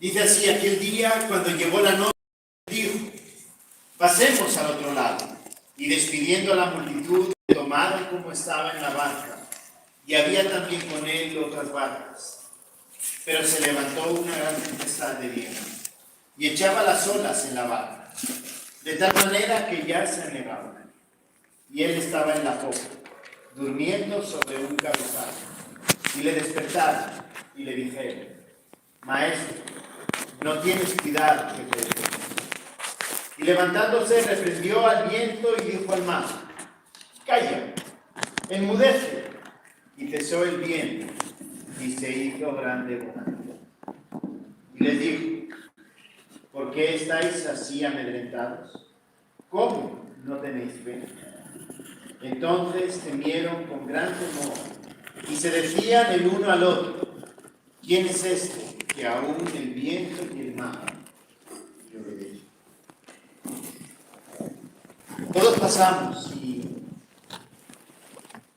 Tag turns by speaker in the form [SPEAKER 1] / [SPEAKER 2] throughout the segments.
[SPEAKER 1] Dice así: aquel día, cuando llegó la noche, dijo: pasemos al otro lado. Y despidiendo a la multitud, le tomaron como estaba en la barca, y había también con él otras barcas. Pero se levantó una gran tempestad de viento, y echaba las olas en la barca, de tal manera que ya se anegaba. Y él estaba en la popa, durmiendo sobre un cabezal. Y le despertaron y le dijeron: Maestro, no tienes cuidado que perecemos. Y levantándose reprendió al viento y dijo al mar: calla, enmudece. Y cesó el viento y se hizo grande bonanza. Y les dijo: ¿por qué estáis así amedrentados? ¿Cómo no tenéis fe? Entonces temieron con gran temor y se decían el uno al otro: ¿quién es este que aún el viento y el mar le obedecen? Todos pasamos y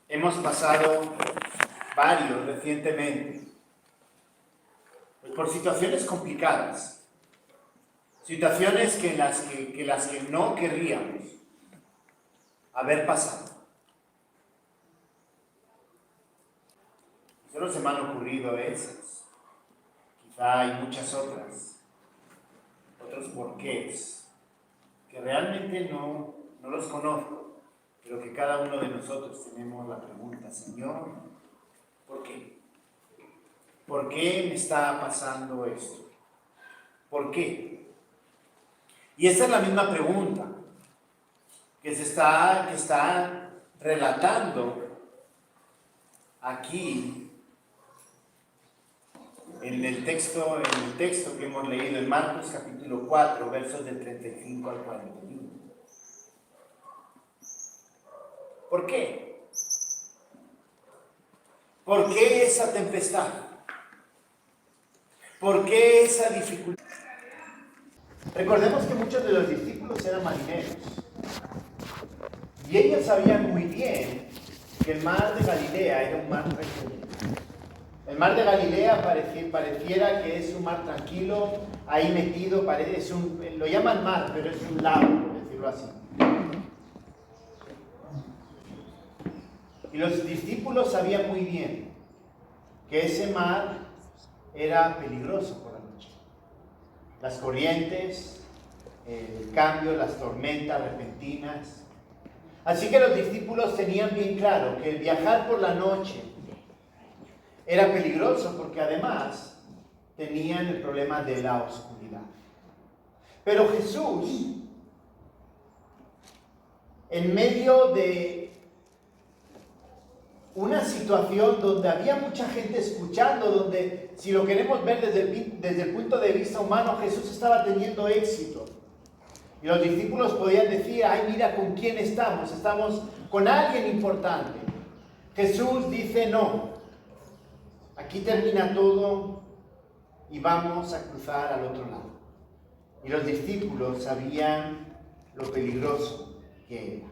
[SPEAKER 1] hemos pasado varios recientemente por situaciones complicadas, situaciones que las que no querríamos haber pasado. Solo se me han ocurrido esas, quizá hay muchas otros porqués que realmente no los conozco, pero que cada uno de nosotros tenemos la pregunta: Señor, ¿por qué? ¿Por qué me está pasando esto? ¿Por qué? Y esa es la misma pregunta que está relatando aquí en el texto que hemos leído en Marcos capítulo 4, versos del 35 al 41. ¿Por qué? ¿Por qué esa tempestad? ¿Por qué esa dificultad? Recordemos que muchos de los discípulos eran marineros y ellos sabían muy bien que el mar de Galilea era un mar tranquilo. El mar de Galilea pareciera que es un mar tranquilo, ahí metido, lo llaman mar, pero es un lago, por decirlo así. Y los discípulos sabían muy bien que ese mar era peligroso por la noche. Las corrientes, el cambio, las tormentas repentinas. Así que los discípulos tenían bien claro que el viajar por la noche era peligroso porque además tenían el problema de la oscuridad. Pero Jesús, en medio de una situación donde había mucha gente escuchando, donde, si lo queremos ver desde el punto de vista humano, Jesús estaba teniendo éxito. Y los discípulos podían decir: ay, mira con quién estamos con alguien importante. Jesús dice: no, aquí termina todo y vamos a cruzar al otro lado. Y los discípulos sabían lo peligroso que era.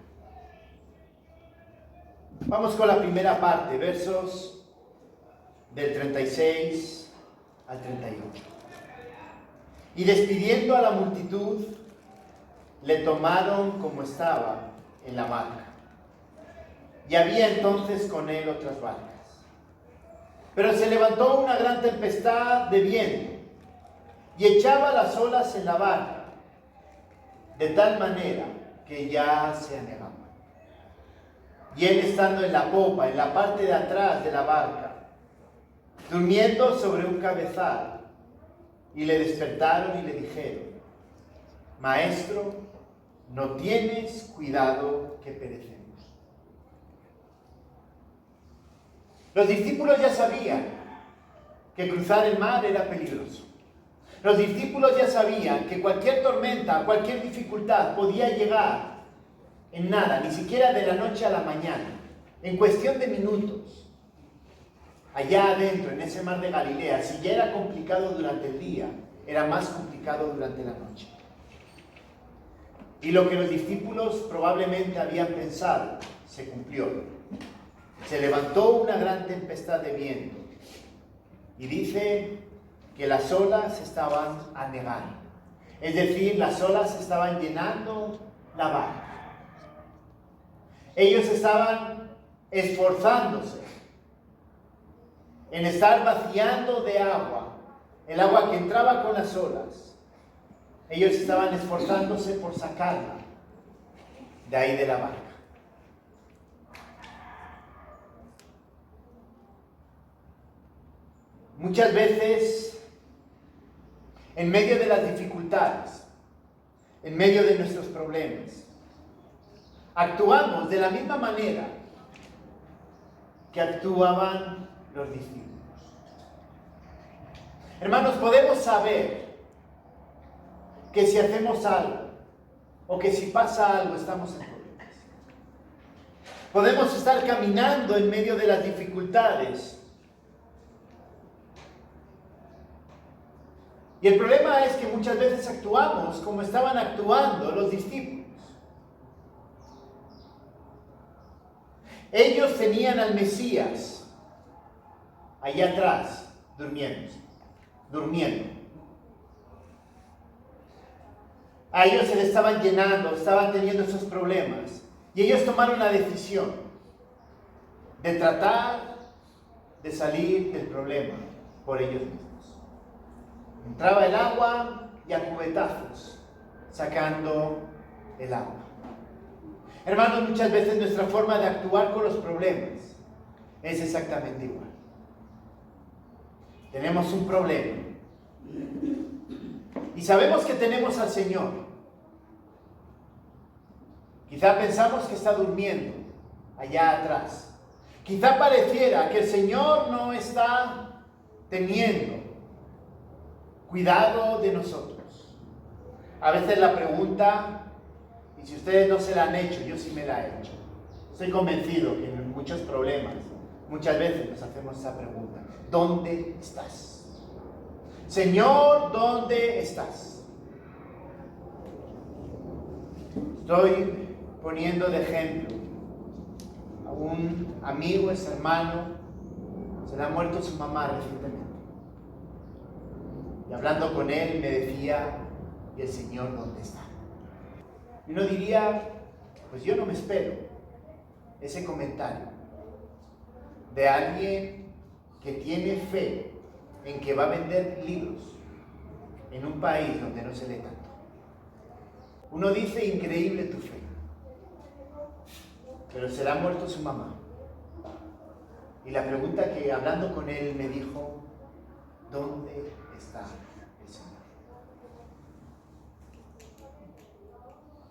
[SPEAKER 1] Vamos con la primera parte, versos del 36 al 38. Y despidiendo a la multitud, le tomaron como estaba en la barca. Y había entonces con él otras barcas. Pero se levantó una gran tempestad de viento y echaba las olas en la barca, de tal manera que ya se anegaba. Y él, estando en la popa, en la parte de atrás de la barca, durmiendo sobre un cabezal, y le despertaron y le dijeron: Maestro, no tienes cuidado que perecemos. Los discípulos ya sabían que cruzar el mar era peligroso. Los discípulos ya sabían que cualquier tormenta, cualquier dificultad podía llegar en nada, ni siquiera de la noche a la mañana, en cuestión de minutos. Allá adentro, en ese mar de Galilea, si ya era complicado durante el día, era más complicado durante la noche. Y lo que los discípulos probablemente habían pensado se cumplió. Se levantó una gran tempestad de viento. Y dice que las olas estaban anegando. Es decir, las olas estaban llenando la barca. Ellos estaban esforzándose en estar vaciando de agua, el agua que entraba con las olas. Ellos estaban esforzándose por sacarla de ahí de la barca. Muchas veces, en medio de las dificultades, en medio de nuestros problemas, actuamos de la misma manera que actuaban los discípulos. Hermanos, podemos saber que si hacemos algo o que si pasa algo estamos en problemas. Podemos estar caminando en medio de las dificultades. Y el problema es que muchas veces actuamos como estaban actuando los discípulos. Ellos tenían al Mesías allá atrás, durmiendo. A ellos se les estaban llenando, estaban teniendo esos problemas. Y ellos tomaron la decisión de tratar de salir del problema por ellos mismos. Entraba el agua y a cubetazos, sacando el agua. Hermanos, muchas veces nuestra forma de actuar con los problemas es exactamente igual. Tenemos un problema y sabemos que tenemos al Señor. Quizá pensamos que está durmiendo allá atrás. Quizá pareciera que el Señor no está teniendo cuidado de nosotros. A veces la pregunta, y si ustedes no se la han hecho, yo sí me la he hecho. Estoy convencido que en muchos problemas, muchas veces nos hacemos esa pregunta. ¿Dónde estás? Señor, ¿dónde estás? Estoy poniendo de ejemplo a un amigo, ese hermano, se le ha muerto su mamá recientemente. Y hablando con él me decía, ¿y el Señor dónde está? Y uno diría, pues yo no me espero ese comentario de alguien que tiene fe en que va a vender libros en un país donde no se lee tanto. Uno dice, increíble tu fe, pero se le ha muerto su mamá. Y la pregunta que hablando con él me dijo, ¿dónde está el Señor?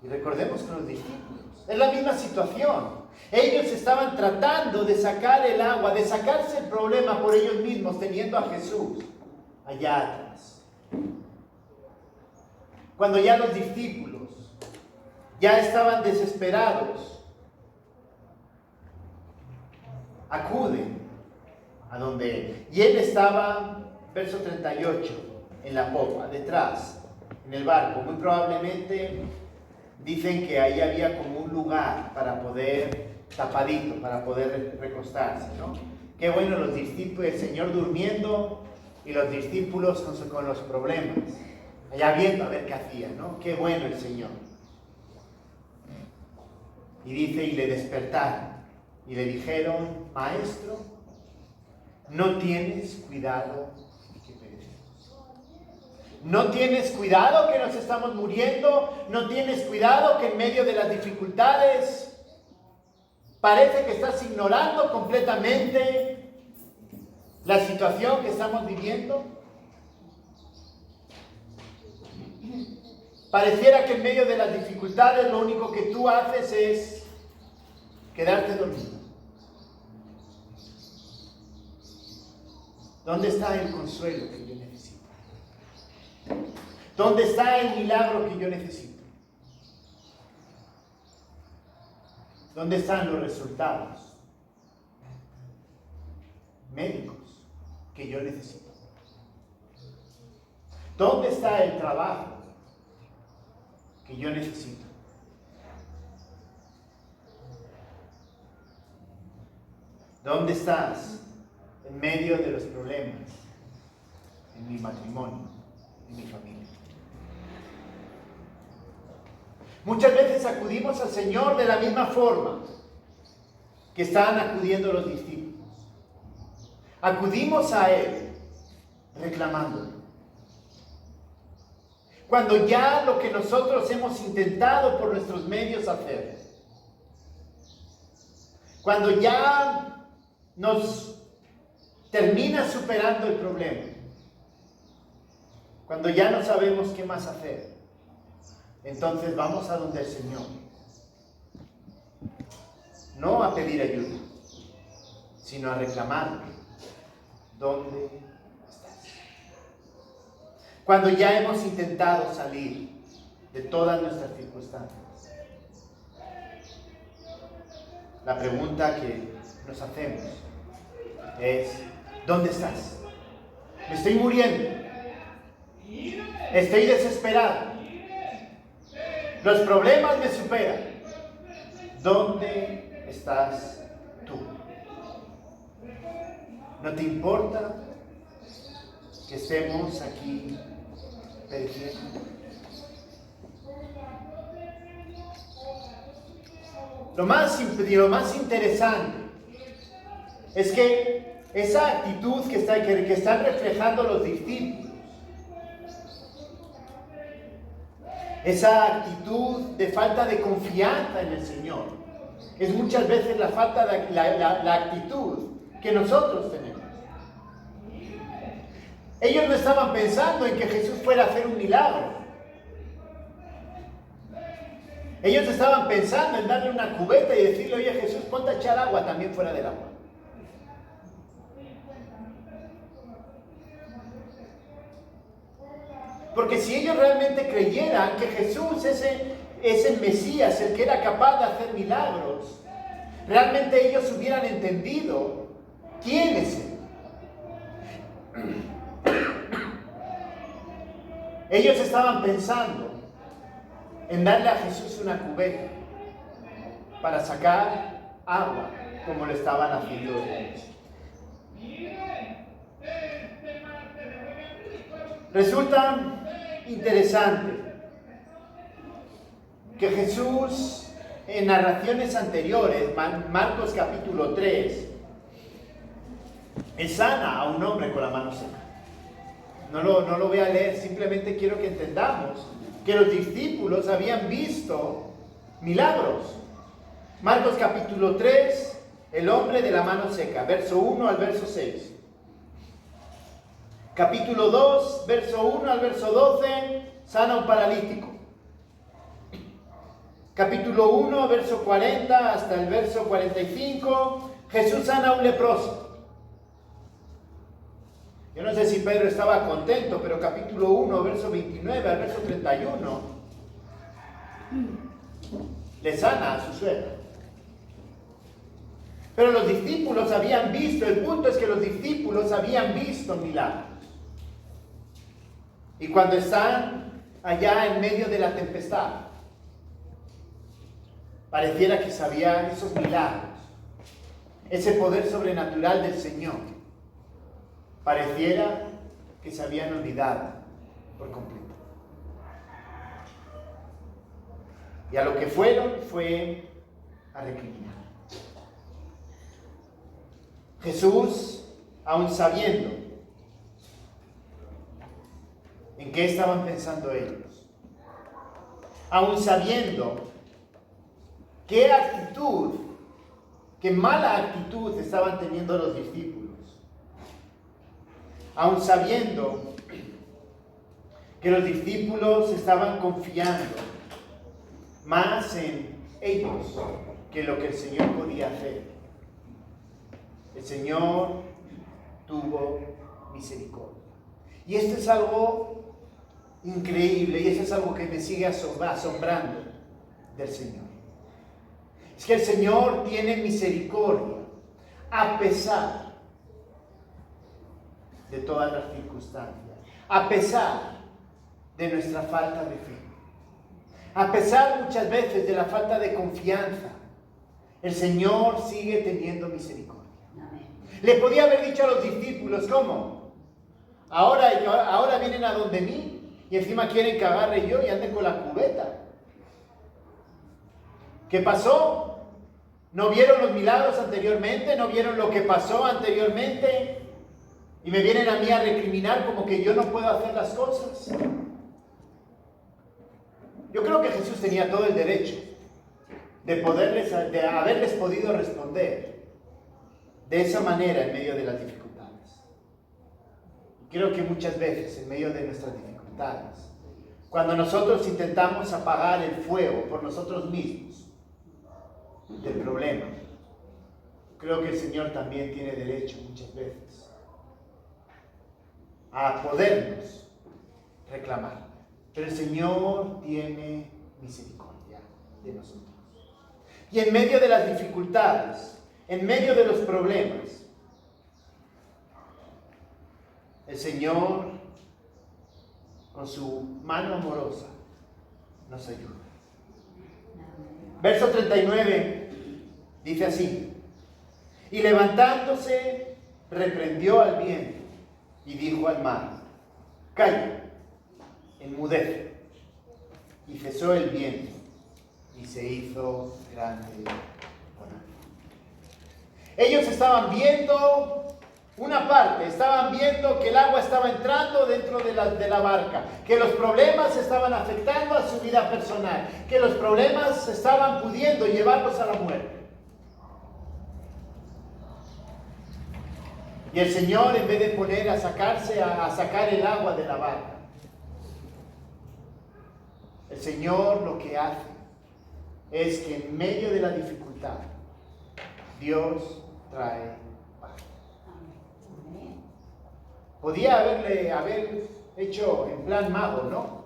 [SPEAKER 1] Y recordemos con los discípulos, es la misma situación. Ellos estaban tratando de sacar el agua, de sacarse el problema por ellos mismos, teniendo a Jesús allá atrás. Cuando ya los discípulos ya estaban desesperados, acuden a donde él. Y él estaba, verso 38, en la popa, detrás, en el barco. Muy probablemente dicen que ahí había como un lugar para poder, tapadito, para poder recostarse, ¿no? Qué bueno los discípulos, el Señor durmiendo y los discípulos con los problemas, allá viendo a ver qué hacía, ¿no? Qué bueno el Señor. Y dice, y le despertaron y le dijeron, Maestro, ¿no tienes cuidado que perecemos? ¿No tienes cuidado que nos estamos muriendo? ¿No tienes cuidado que en medio de las dificultades parece que estás ignorando completamente la situación que estamos viviendo? Pareciera que en medio de las dificultades lo único que tú haces es quedarte dormido. ¿Dónde está el consuelo que yo necesito? ¿Dónde está el milagro que yo necesito? ¿Dónde están los resultados médicos que yo necesito? ¿Dónde está el trabajo que yo necesito? ¿Dónde estás en medio de los problemas en mi matrimonio, en mi familia. Muchas veces acudimos al Señor de la misma forma que están acudiendo los discípulos. Acudimos a Él reclamándolo. Cuando ya lo que nosotros hemos intentado por nuestros medios hacer, cuando ya nos termina superando el problema, cuando ya no sabemos qué más hacer, entonces vamos a donde el Señor, no a pedir ayuda, sino a reclamar. ¿Dónde estás? Cuando ya hemos intentado salir de todas nuestras circunstancias, la pregunta que nos hacemos es: ¿dónde estás? Me estoy muriendo, estoy desesperado, los problemas me superan. ¿Dónde estás tú? ¿No te importa que estemos aquí pereciendo? Lo más interesante es que esa actitud que están reflejando los discípulos, esa actitud de falta de confianza en el Señor, es muchas veces la actitud que nosotros tenemos. Ellos no estaban pensando en que Jesús fuera a hacer un milagro. Ellos estaban pensando en darle una cubeta y decirle: oye Jesús, ponte a echar agua también fuera del agua. Porque si ellos realmente creyeran que Jesús es el Mesías, el que era capaz de hacer milagros, realmente ellos hubieran entendido quién es Él. Ellos estaban pensando en darle a Jesús una cubeta para sacar agua, como lo estaban haciendo ellos. Resulta interesante que Jesús, en narraciones anteriores, Marcos capítulo 3, sana a un hombre con la mano seca. No lo voy a leer, simplemente quiero que entendamos que los discípulos habían visto milagros. Marcos capítulo 3, el hombre de la mano seca, verso 1 al verso 6. Capítulo 2, verso 1 al verso 12, sana a un paralítico. Capítulo 1, verso 40 hasta el verso 45, Jesús sana a un leproso. Yo no sé si Pedro estaba contento, pero capítulo 1, verso 29 al verso 31, le sana a su suegra. Pero los discípulos habían visto, el punto es que los discípulos habían visto milagros. Y cuando están allá en medio de la tempestad, pareciera que sabían esos milagros, ese poder sobrenatural del Señor, pareciera que se habían olvidado por completo. Y a lo que fueron fue a recriminar. Jesús, aun sabiendo en qué estaban pensando ellos, aun sabiendo qué actitud, qué mala actitud estaban teniendo los discípulos, aun sabiendo que los discípulos estaban confiando más en ellos que lo que el Señor podía hacer, el Señor tuvo misericordia. Y esto es algo increíble, y eso es algo que me sigue asombrando del Señor. Es que el Señor tiene misericordia a pesar de todas las circunstancias, a pesar de nuestra falta de fe, a pesar muchas veces de la falta de confianza. El Señor sigue teniendo misericordia. Le podía haber dicho a los discípulos: ¿cómo?
[SPEAKER 2] Ahora vienen a donde mí y encima quieren que agarre yo y ande con la cubeta. ¿Qué pasó? ¿No vieron los milagros anteriormente? ¿No vieron lo que pasó anteriormente? Y me vienen a mí a recriminar como que yo no puedo hacer las cosas. Yo creo que Jesús tenía todo el derecho de haberles podido responder de esa manera en medio de las dificultades. Y creo que muchas veces en medio de nuestras dificultades, cuando nosotros intentamos apagar el fuego por nosotros mismos del problema, creo que el Señor también tiene derecho muchas veces a podernos reclamar. Pero el Señor tiene misericordia de nosotros. Y en medio de las dificultades, en medio de los problemas, el Señor, con su mano amorosa, nos ayuda. Verso 39 dice así: y levantándose, reprendió al viento y dijo al mar: calla, enmudece. Y cesó el viento y se hizo grande bonanza. Ellos estaban viendo una parte, estaban viendo que el agua estaba entrando dentro de la barca, que los problemas estaban afectando a su vida personal, que los problemas estaban pudiendo llevarlos a la muerte. Y el Señor, en vez de poner a sacar el agua de la barca, el Señor lo que hace es que en medio de la dificultad, Dios trae paz. Podía haber hecho en plan mago, ¿no?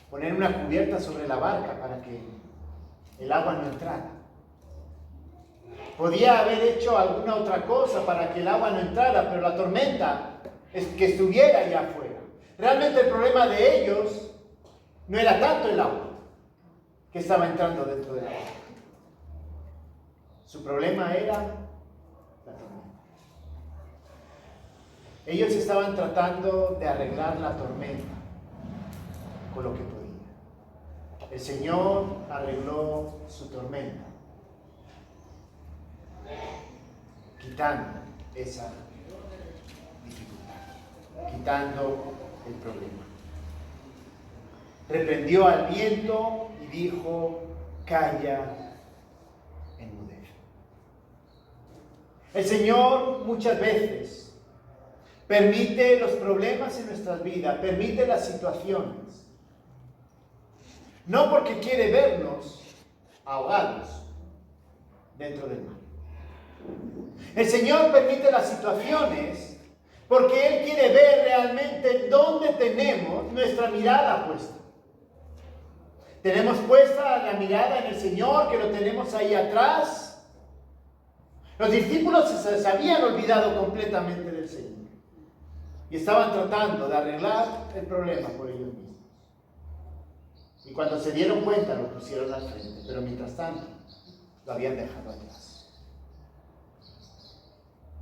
[SPEAKER 2] Poner una cubierta sobre la barca para que el agua no entrara. Podía haber hecho alguna otra cosa para que el agua no entrara, pero la tormenta es que estuviera allá afuera. Realmente el problema de ellos no era tanto el agua que estaba entrando dentro de la barca. Su problema era la tormenta. Ellos estaban tratando de arreglar la tormenta con lo que podía. El Señor arregló su tormenta, quitando esa dificultad, quitando el problema. Reprendió al viento y dijo: calla, enmudece. El Señor muchas veces permite los problemas en nuestras vidas, permite las situaciones, no porque quiere vernos ahogados dentro del mar. El Señor permite las situaciones porque Él quiere ver realmente dónde tenemos nuestra mirada puesta. Tenemos puesta la mirada en el Señor, que lo tenemos ahí atrás. Los discípulos se habían olvidado completamente del Señor y estaban tratando de arreglar el problema por ellos mismos. Y cuando se dieron cuenta lo pusieron al frente, pero mientras tanto lo habían dejado atrás.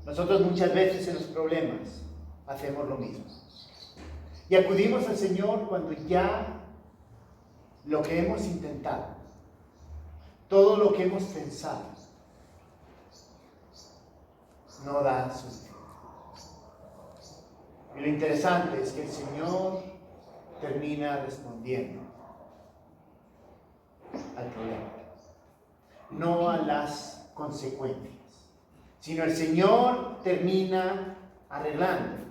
[SPEAKER 2] Nosotros muchas veces en los problemas hacemos lo mismo y acudimos al Señor cuando ya lo que hemos intentado, todo lo que hemos pensado, no da sustento. Y lo interesante es que el Señor termina respondiendo al problema, no a las consecuencias, sino el Señor termina arreglando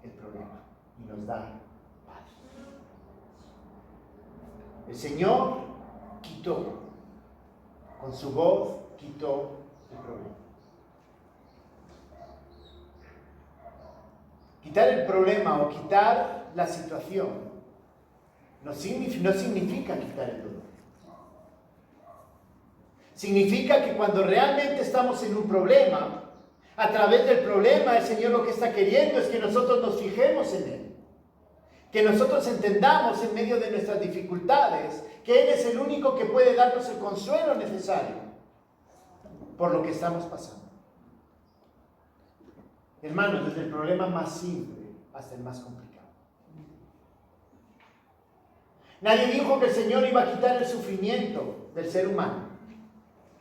[SPEAKER 2] el problema y nos da paz. El Señor quitó, con su voz quitó el problema. Quitar el problema o quitar la situación no significa quitar el dolor. Significa que cuando realmente estamos en un problema, a través del problema, el Señor lo que está queriendo es que nosotros nos fijemos en Él. Que nosotros entendamos en medio de nuestras dificultades que Él es el único que puede darnos el consuelo necesario por lo que estamos pasando. Hermanos, desde el problema más simple hasta el más complicado. Nadie dijo que el Señor iba a quitar el sufrimiento del ser humano.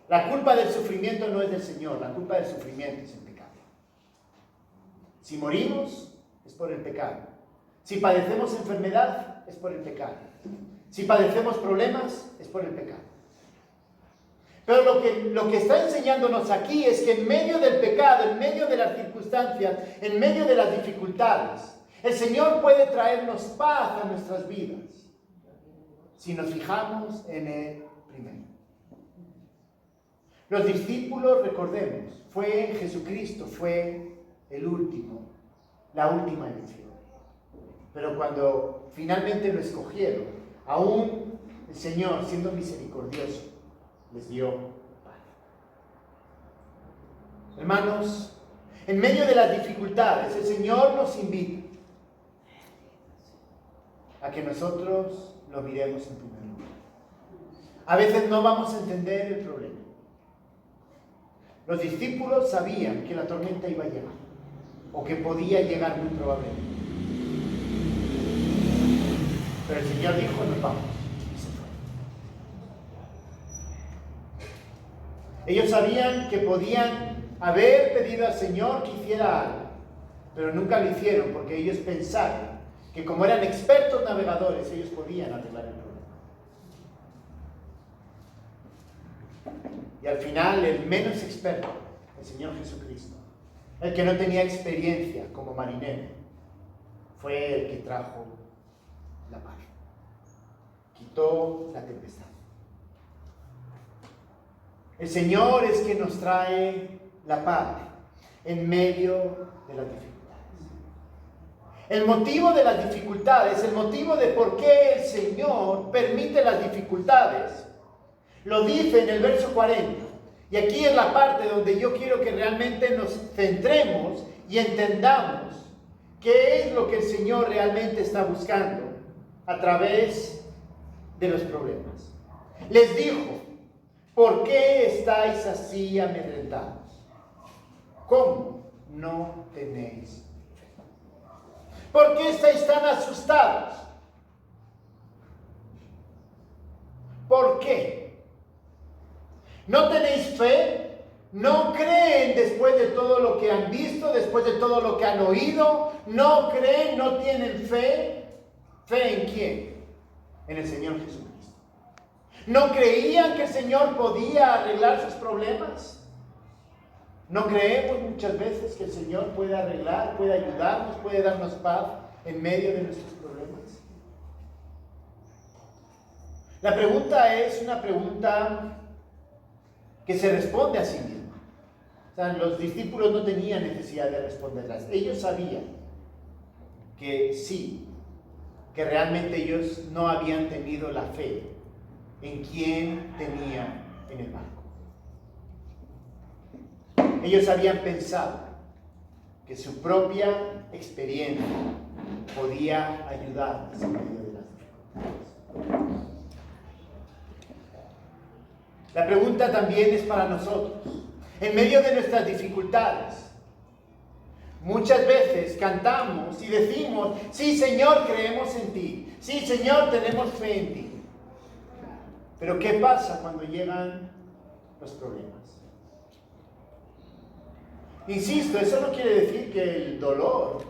[SPEAKER 2] La culpa del sufrimiento no es del Señor, la culpa del sufrimiento es el pecado. Si morimos, es por el pecado. Si padecemos enfermedad, es por el pecado. Si padecemos problemas, es por el pecado. Pero lo que está enseñándonos aquí es que en medio del pecado, en medio de las circunstancias, en medio de las dificultades, el Señor puede traernos paz a nuestras vidas si nos fijamos en Él primero. Los discípulos, recordemos, fue Jesucristo, fue el último, la última elección. Pero cuando finalmente lo escogieron, aún el Señor, siendo misericordioso, les dio paz. Hermanos, en medio de las dificultades, el Señor nos invita a que nosotros lo miremos en primer lugar. A veces no vamos a entender el problema. Los discípulos sabían que la tormenta iba a llegar, o que podía llegar muy probablemente. Pero el Señor dijo, nos vamos. Y se fue. Ellos sabían que podían haber pedido al Señor que hiciera algo, pero nunca lo hicieron porque ellos pensaron que como eran expertos navegadores, ellos podían arreglar el problema. Y al final, el menos experto, el Señor Jesucristo, el que no tenía experiencia como marinero, fue el que trajo la paz. Quitó la tempestad. El Señor es quien nos trae la paz en medio de las dificultades. El motivo de las dificultades, el motivo de por qué el Señor permite las dificultades, lo dice en el verso 40. Y aquí es la parte donde yo quiero que realmente nos centremos y entendamos qué es lo que el Señor realmente está buscando a través de los problemas. Les dijo, ¿por qué estáis así amedrentados? ¿Cómo no tenéis fe? ¿Por qué estáis tan asustados? ¿Por qué? ¿No tenéis fe? ¿No creen después de todo lo que han visto, después de todo lo que han oído? ¿No creen? ¿No tienen fe? ¿Fe en quién? En el Señor Jesucristo. ¿No creían que el Señor podía arreglar sus problemas? ¿No creemos muchas veces que el Señor puede arreglar, puede ayudarnos, puede darnos paz en medio de nuestros problemas? La pregunta es una pregunta que se responde a sí misma. O sea, los discípulos no tenían necesidad de responderlas. Ellos sabían que sí, que realmente ellos no habían tenido la fe en quién tenía en el barco. Ellos habían pensado que su propia experiencia podía ayudarles en medio de las dificultades. La pregunta también es para nosotros. En medio de nuestras dificultades, muchas veces cantamos y decimos, sí Señor, creemos en ti. Sí Señor, tenemos fe en ti. Pero ¿qué pasa cuando llegan los problemas? Insisto, eso no quiere decir que el dolor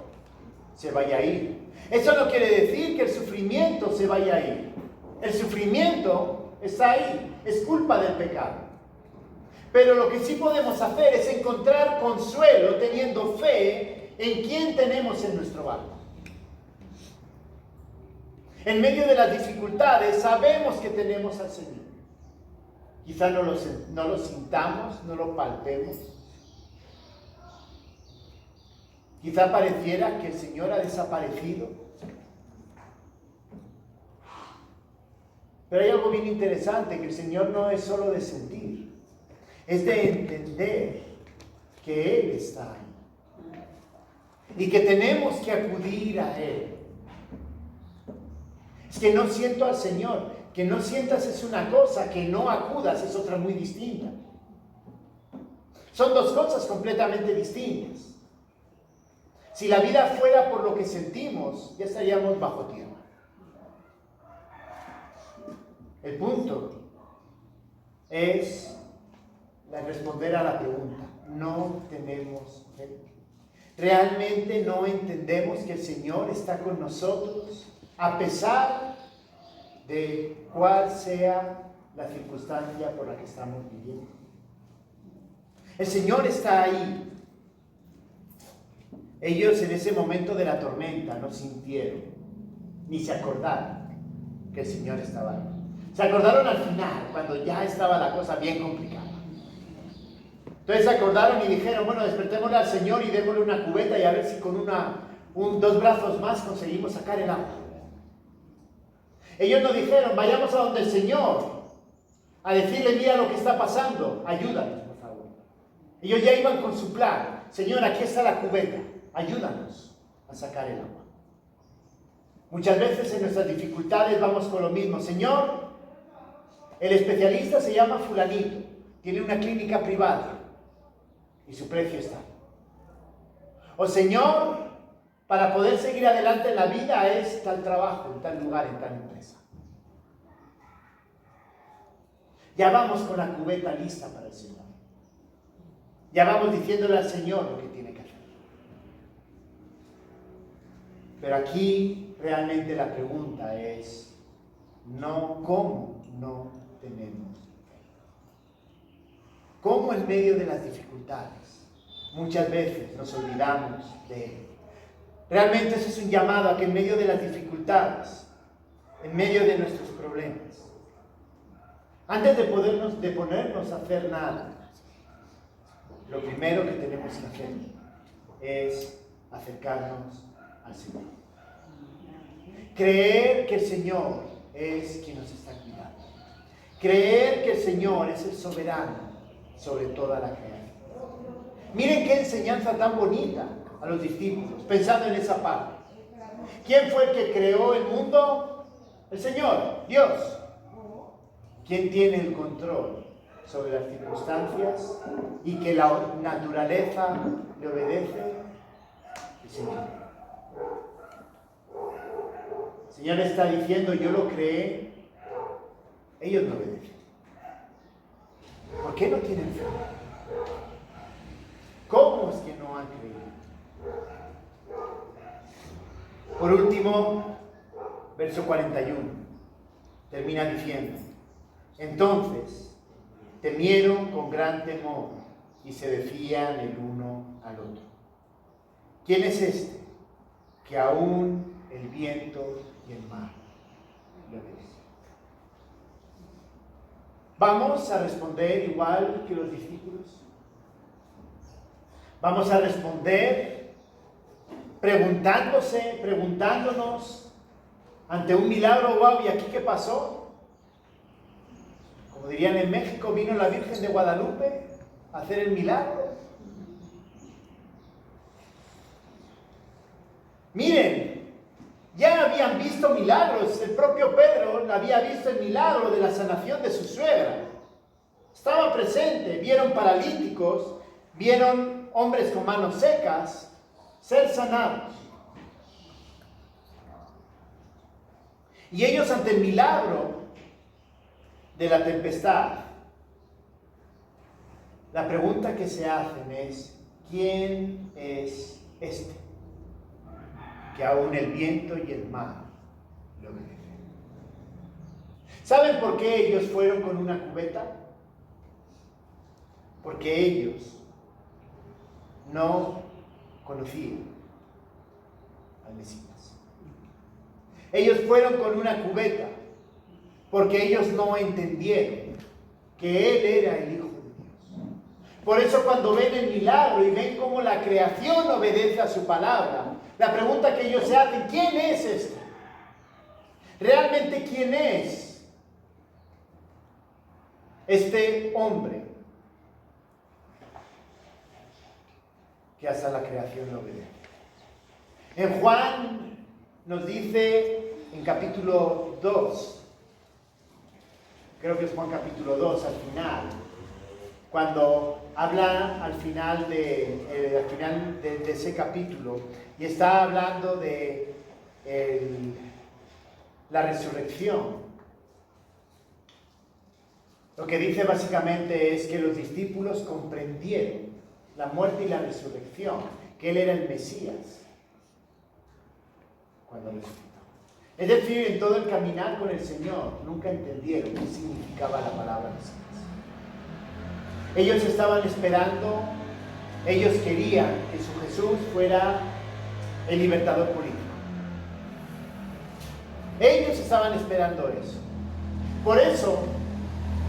[SPEAKER 2] se vaya a ir. Eso no quiere decir que el sufrimiento se vaya a ir. El sufrimiento está ahí, es culpa del pecado. Pero lo que sí podemos hacer es encontrar consuelo teniendo fe en quién tenemos en nuestro barco. En medio de las dificultades sabemos que tenemos al Señor. Quizá no lo sintamos, no lo palpemos. Quizá pareciera que el Señor ha desaparecido. Pero hay algo bien interesante, que el Señor no es solo de sentir, es de entender que Él está ahí. Y que tenemos que acudir a Él. Es que no siento al Señor. Que no sientas es una cosa, que no acudas es otra muy distinta. Son dos cosas completamente distintas. Si la vida fuera por lo que sentimos, ya estaríamos bajo tierra. El punto es responder a la pregunta. No tenemos fe. Realmente no entendemos que el Señor está con nosotros a pesar de cuál sea la circunstancia por la que estamos viviendo. El Señor está ahí. Ellos en ese momento de la tormenta no sintieron, ni se acordaron que el Señor estaba ahí. Se acordaron al final, cuando ya estaba la cosa bien complicada. Entonces se acordaron y dijeron, bueno, despertémosle al Señor y démosle una cubeta y a ver si con dos brazos más conseguimos sacar el agua. Ellos no dijeron, vayamos a donde el Señor, a decirle, mira lo que está pasando, ayúdanos, por favor. Ellos ya iban con su plan. Señor, aquí está la cubeta, ayúdanos a sacar el agua. Muchas veces en nuestras dificultades vamos con lo mismo. Señor, el especialista se llama fulanito, tiene una clínica privada y su precio está. O Señor, para poder seguir adelante en la vida es tal trabajo, en tal lugar, en tal empresa. Ya vamos con la cubeta lista para el Señor. Ya vamos diciéndole al Señor lo que tiene que hacer. Pero aquí realmente la pregunta es, no, ¿cómo no tenemos fe? ¿Cómo en medio de las dificultades muchas veces nos olvidamos de Él? Realmente ese es un llamado a que en medio de las dificultades, en medio de nuestros problemas, antes de ponernos a hacer nada, lo primero que tenemos que hacer es acercarnos al Señor. Creer que el Señor es quien nos está cuidando. Creer que el Señor es el soberano sobre toda la creación. Miren qué enseñanza tan bonita a los discípulos, pensando en esa parte. ¿Quién fue el que creó el mundo? El Señor, Dios. ¿Quién tiene el control sobre las circunstancias y que la naturaleza le obedece? El Señor. El Señor está diciendo, yo lo creé, ellos no obedecen. ¿Por qué no tienen fe? ¿Cómo es que no han creído? Por último, verso 41, termina diciendo, entonces temieron con gran temor y se decían el uno al otro, ¿quién es este que aún el viento y el mar le obedecen? ¿Vamos a responder igual que los discípulos? ¿Vamos a responder preguntándonos ante un milagro, wow, ¿y aquí qué pasó? Como dirían en México, ¿vino la Virgen de Guadalupe a hacer el milagro? Miren, ya habían visto milagros. El propio Pedro había visto el milagro de la sanación de su suegra. Estaba presente, vieron paralíticos, vieron hombres con manos secas ser sanados. Y ellos ante el milagro de la tempestad, la pregunta que se hacen es, ¿quién es este que aún el viento y el mar le obedecen? ¿Saben por qué ellos fueron con una cubeta? Porque ellos no conocían al Mesías. Ellos fueron con una cubeta porque ellos no entendieron que Él era el Hijo de Dios. Por eso cuando ven el milagro y ven cómo la creación obedece a su palabra, la pregunta que ellos se hacen, ¿quién es este? ¿Realmente quién es este hombre que hasta la creación lo obedece? En Juan nos dice en capítulo 2, creo que es Juan capítulo 2 al final, cuando habla al final de ese capítulo y está hablando de la resurrección. Lo que dice básicamente es que los discípulos comprendieron la muerte y la resurrección, que Él era el Mesías cuando resucitó. Es decir, en todo el caminar con el Señor nunca entendieron qué significaba la palabra Mesías. Ellos estaban esperando, ellos querían que su Jesús fuera el libertador político. Ellos estaban esperando eso. Por eso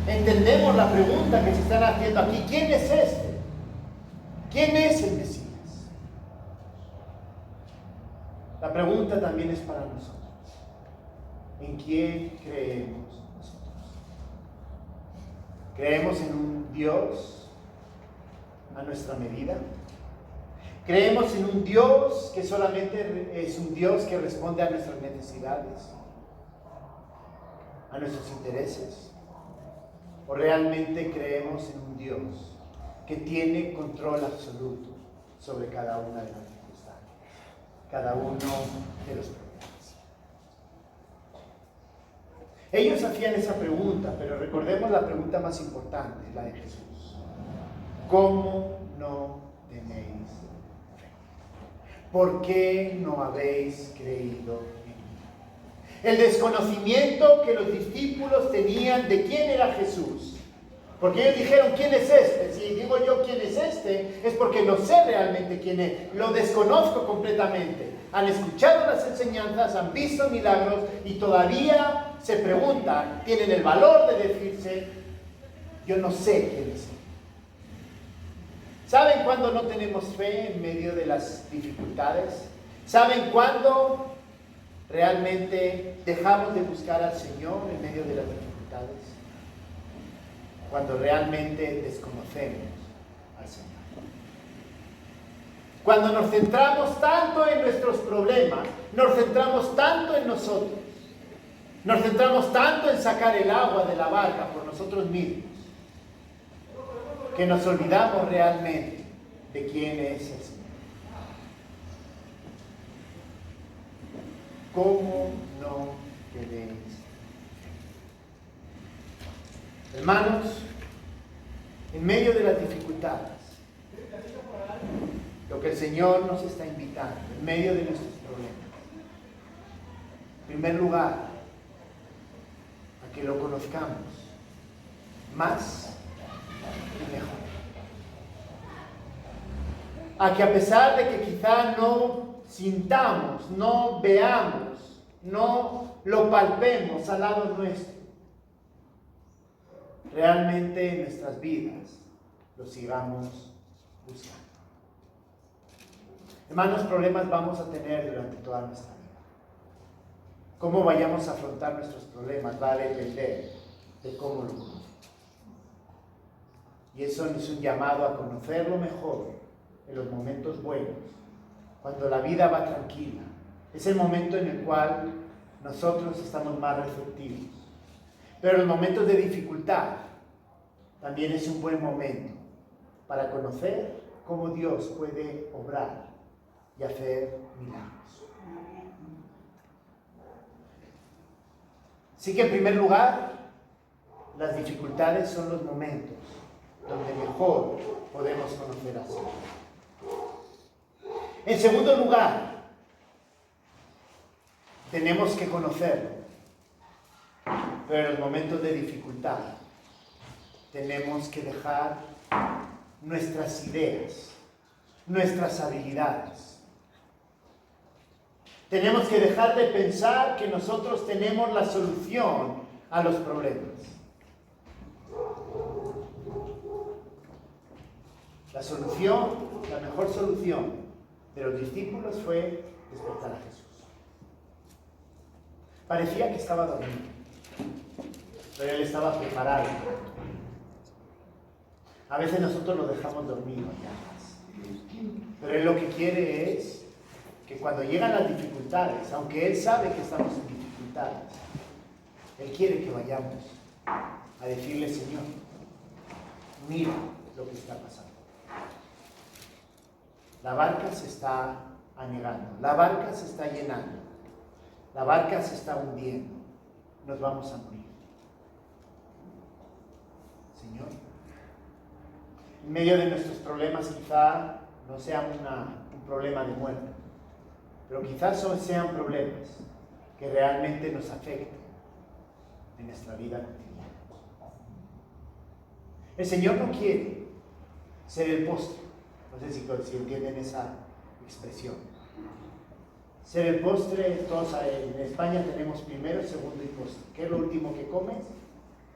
[SPEAKER 2] entendemos la pregunta que se están haciendo aquí: ¿quién es este? ¿Quién es el Mesías? La pregunta también es para nosotros. ¿En quién creemos nosotros? ¿Creemos en un Dios a nuestra medida? ¿Creemos en un Dios que solamente es un Dios que responde a nuestras necesidades, a nuestros intereses? ¿O realmente creemos en un Dios que tiene control absoluto sobre cada una de las circunstancias, cada uno de los problemas? Ellos hacían esa pregunta, pero recordemos la pregunta más importante, la de Jesús. ¿Cómo no tenéis fe? ¿Por qué no habéis creído en mí? El desconocimiento que los discípulos tenían de quién era Jesús. Porque ellos dijeron: ¿quién es este? Si digo yo quién es este, es porque no sé realmente quién es. Lo desconozco completamente. Han escuchado las enseñanzas, han visto milagros y todavía se preguntan, tienen el valor de decirse: yo no sé quién es. ¿Saben cuándo no tenemos fe en medio de las dificultades? ¿Saben cuándo realmente dejamos de buscar al Señor en medio de las dificultades? Cuando realmente desconocemos al Señor. Cuando nos centramos tanto en nuestros problemas, nos centramos tanto en nosotros, nos centramos tanto en sacar el agua de la barca por nosotros mismos, que nos olvidamos realmente de quién es el Señor. ¿Cómo no tenéis fe? Hermanos, en medio de las dificultades, lo que el Señor nos está invitando, en medio de nuestros problemas, en primer lugar, a que lo conozcamos más y mejor. A que a pesar de que quizá no sintamos, no veamos, no lo palpemos al lado nuestro, realmente en nuestras vidas lo sigamos buscando. Hermanos, problemas vamos a tener durante toda nuestra vida. Cómo vayamos a afrontar nuestros problemas va a depender de cómo lo conozcamos. Y eso es un llamado a conocerlo mejor en los momentos buenos, cuando la vida va tranquila. Es el momento en el cual nosotros estamos más receptivos. Pero en los momentos de dificultad también es un buen momento para conocer cómo Dios puede obrar y hacer milagros. Así que en primer lugar, las dificultades son los momentos donde mejor podemos conocer a Dios. En segundo lugar, tenemos que conocerlo, pero en los momentos de dificultad tenemos que dejar nuestras ideas, nuestras habilidades. Tenemos que dejar de pensar que nosotros tenemos la solución a los problemas. La solución, la mejor solución de los discípulos fue despertar a Jesús. Parecía que estaba dormido, pero Él estaba preparado. A veces nosotros lo dejamos dormido ya, pero Él lo que quiere es que cuando llegan las dificultades, aunque Él sabe que estamos en dificultades, Él quiere que vayamos a decirle: Señor, mira lo que está pasando. la barca se está anegando, la barca se está llenando, la barca se está hundiendo, nos vamos a morir. Señor, en medio de nuestros problemas quizá no sea un problema de muerte, pero quizás sean problemas que realmente nos afecten en nuestra vida cotidiana. El Señor no quiere ser el postre. No sé si entienden esa expresión. Ser el postre, todos en España tenemos primero, segundo y postre. ¿Qué es lo último que comes?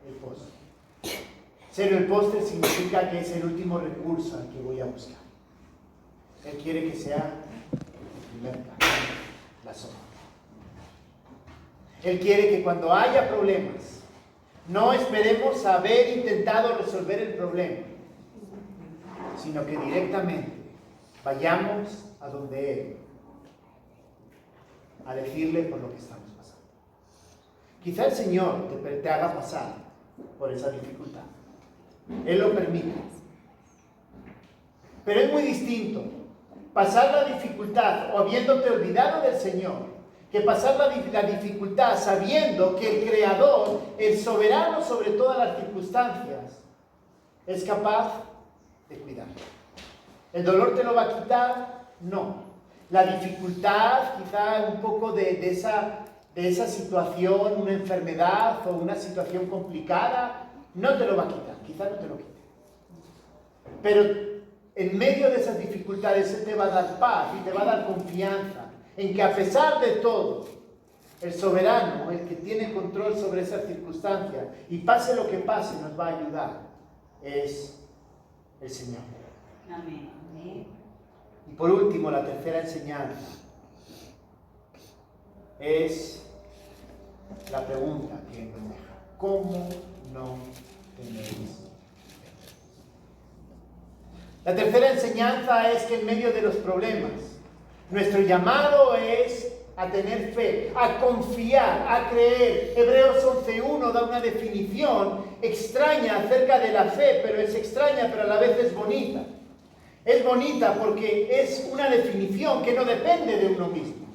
[SPEAKER 2] El postre. Ser el postre significa que es el último recurso al que voy a buscar. Él quiere que sea el primer plato, la sopa. Él quiere que cuando haya problemas, no esperemos haber intentado resolver el problema, sino que directamente vayamos a donde Él, a decirle por lo que estamos pasando. Quizá el Señor te haga pasar por esa dificultad. Él lo permite. Pero es muy distinto pasar la dificultad o habiéndote olvidado del Señor, que pasar la dificultad sabiendo que el Creador, el soberano sobre todas las circunstancias, es capaz de cuidar. ¿El dolor te lo va a quitar? No. La dificultad, quizá un poco de esa situación, una enfermedad o una situación complicada, no te lo va a quitar, quizá no te lo quite. Pero en medio de esas dificultades Él te va a dar paz y te va a dar confianza en que a pesar de todo, el soberano, el que tiene control sobre esas circunstancias, y pase lo que pase, nos va a ayudar, es el Señor.
[SPEAKER 3] Amén.
[SPEAKER 2] Y por último, la tercera enseñanza es la pregunta que nos deja: ¿cómo no tenéis fe? La tercera enseñanza es que en medio de los problemas, nuestro llamado es a tener fe, a confiar, a creer. Hebreos 11:1 da una definición extraña acerca de la fe, pero es extraña, pero a la vez es bonita. Es bonita porque es una definición que no depende de uno mismo.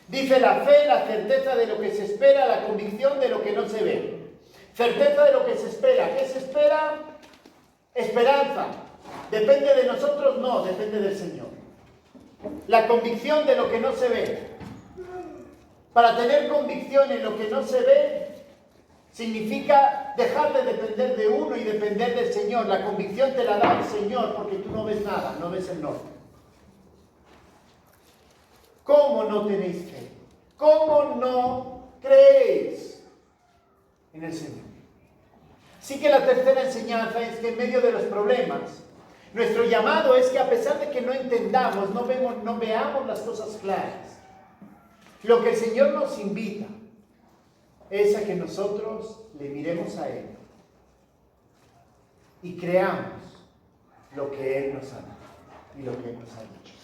[SPEAKER 2] Dice: la fe, la certeza de lo que se espera, la convicción de lo que no se ve. Certeza de lo que se espera. ¿Qué se espera? Esperanza. ¿Depende de nosotros? No, depende del Señor. La convicción de lo que no se ve. Para tener convicción en lo que no se ve, significa dejar de depender de uno y depender del Señor. La convicción te la da el Señor porque tú no ves nada, no ves el norte. ¿Cómo no tenéis fe? ¿Cómo no creéis en el Señor? Así que la tercera enseñanza es que en medio de los problemas, nuestro llamado es que a pesar de que no entendamos, no veamos las cosas claras, lo que el Señor nos invita es a que nosotros le miremos a Él y creamos lo que Él nos ha dado y lo que Él nos ha dicho.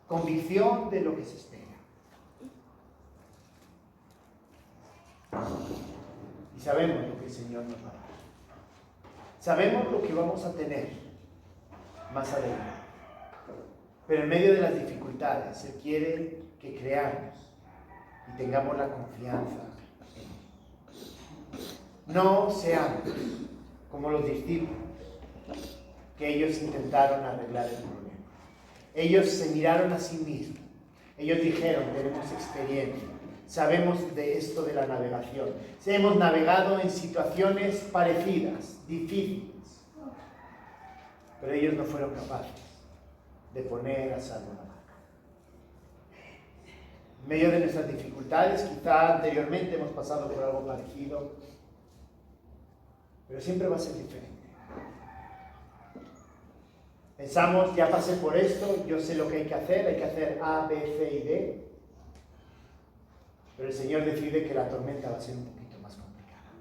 [SPEAKER 2] Convicción de lo que se espera. Y sabemos lo que el Señor nos va a dar. Sabemos lo que vamos a tener más adelante. Pero en medio de las dificultades, Él quiere que creamos y tengamos la confianza en Él. No seamos como los discípulos, que ellos intentaron arreglar el problema. Ellos se miraron a sí mismos. Ellos dijeron: tenemos experiencia, sabemos de esto de la navegación. Hemos navegado en situaciones parecidas, difíciles. Pero ellos no fueron capaces de poner a salvo la barca. En medio de nuestras dificultades, quizá anteriormente hemos pasado por algo parecido, pero siempre va a ser diferente. Pensamos: ya pasé por esto, yo sé lo que hay que hacer A, B, C y D. Pero el Señor decide que la tormenta va a ser un poquito más complicada.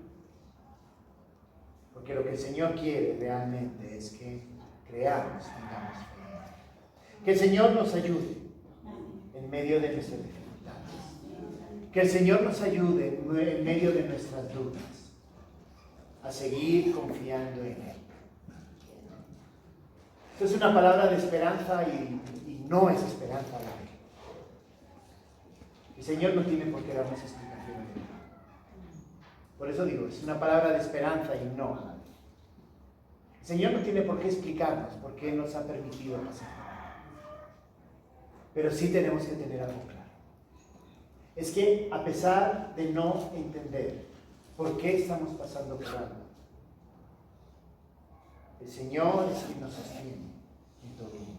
[SPEAKER 2] Porque lo que el Señor quiere realmente es que creamos, tengamos fe. Que el Señor nos ayude en medio de nuestras dificultades. Que el Señor nos ayude en medio de nuestras dudas a seguir confiando en Él. Esto es una palabra de esperanza y no es esperanza. El Señor no tiene por qué darnos explicaciones. Por eso digo, es una palabra de esperanza y no. El Señor no tiene por qué explicarnos por qué nos ha permitido pasar. Pero sí tenemos que tener algo claro. Es que a pesar de no entender por qué estamos pasando por algo, el Señor es quien nos sostiene en todo ello.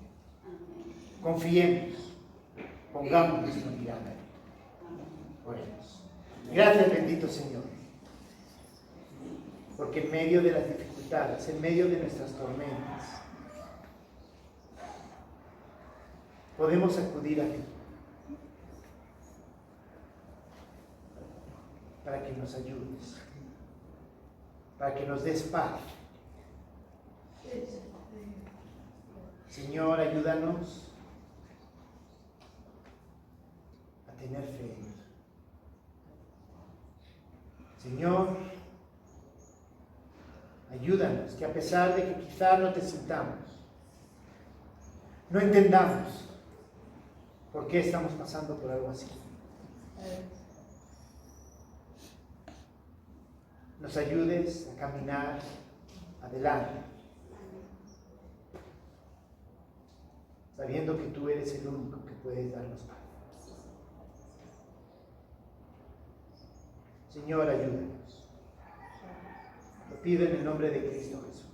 [SPEAKER 2] Confiemos, pongamos nuestra mirada en Él. Oremos. Gracias, bendito Señor, porque en medio de las dificultades, en medio de nuestras tormentas, podemos acudir a ti para que nos ayudes, para que nos des paz. Señor, ayúdanos a tener fe. Señor, ayúdanos que a pesar de que quizá no te sintamos, no entendamos por qué estamos pasando por algo así, nos ayudes a caminar adelante, sabiendo que tú eres el único que puedes darnos paz. Señor, ayúdanos. Lo pido en el nombre de Cristo Jesús.